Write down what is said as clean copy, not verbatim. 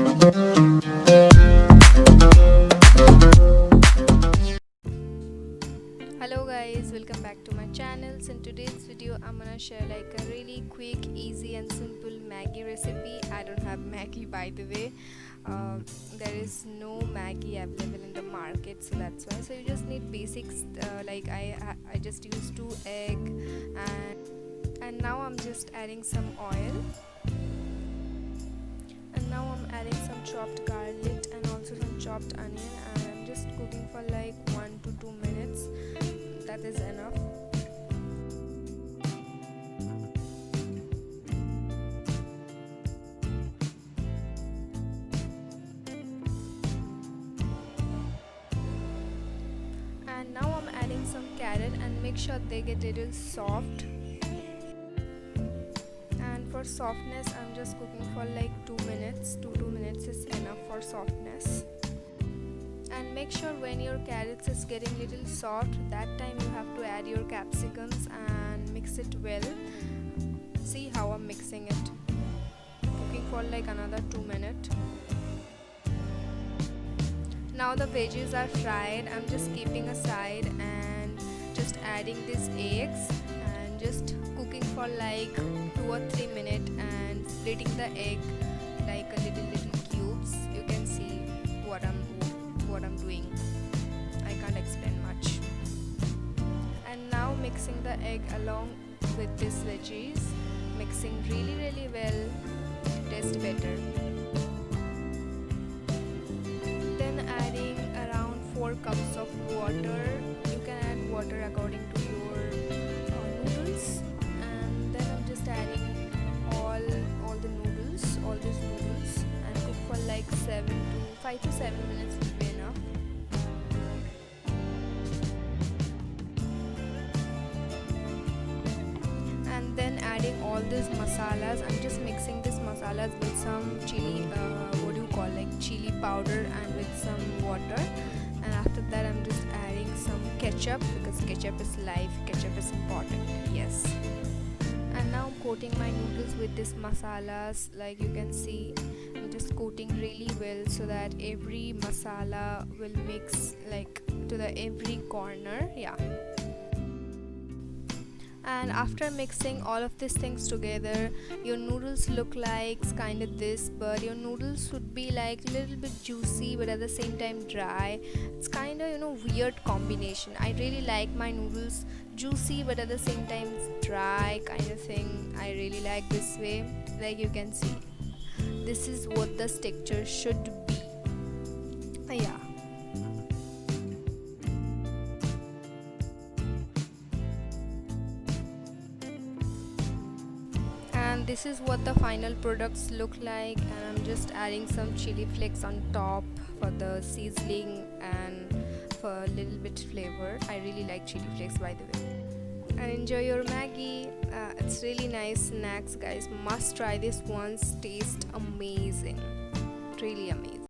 Hello guys, welcome back to my channel. So in today's video I'm gonna share like a really quick, easy and simple Maggi recipe. I don't have Maggi, by the way. There is no Maggi available in the market, so that's why. So you just need basics, like I just used 2 eggs, and now I'm just adding some oil, and now I'm adding some chopped garlic and also some chopped onion, and I'm just cooking for like 1 to 2 minutes. That is enough. And now I'm adding some carrot and make sure they get a little soft. And for softness I'm just cooking for like 2 minutes. 2 minutes is enough for softness. And make sure when your carrots is getting little soft, that time you have to add your capsicums and mix it well. See how I'm mixing it. Cooking for like another 2 minutes. Now the veggies are fried. I'm just keeping aside and just adding these eggs and just cooking for like 2 or 3 minutes and splitting the egg like a little cubes. You can see what I'm doing. I can't explain much. And now mixing the egg along with these veggies, mixing really well to taste better. Then adding around 4 cups of water. You can add water according to your noodles. And then I'm just adding all these noodles and cook for like 5 to 7 minutes will be enough. And then adding all these masalas. I'm just mixing these masalas with some chili, chili powder and with some water. And after that I'm just adding some ketchup, because ketchup is life, ketchup is important, yes. And now I'm coating my noodles with this masalas. Like you can see, I'm just coating really well so that every masala will mix like to the every corner, yeah. And after mixing all of these things together, your noodles look like kind of this, but your noodles should be like a little bit juicy but at the same time dry. It's kind of weird combination. I really like my noodles juicy but at the same time dry kind of thing. I really like this way. Like you can see, this is what the texture should be, yeah. And this is what the final products look like, and I'm just adding some chili flakes on top for the seasoning and for a little bit flavor. I really like chili flakes, by the way. And enjoy your Maggi. It's really nice snacks, guys. Must try this once. Taste amazing, really amazing.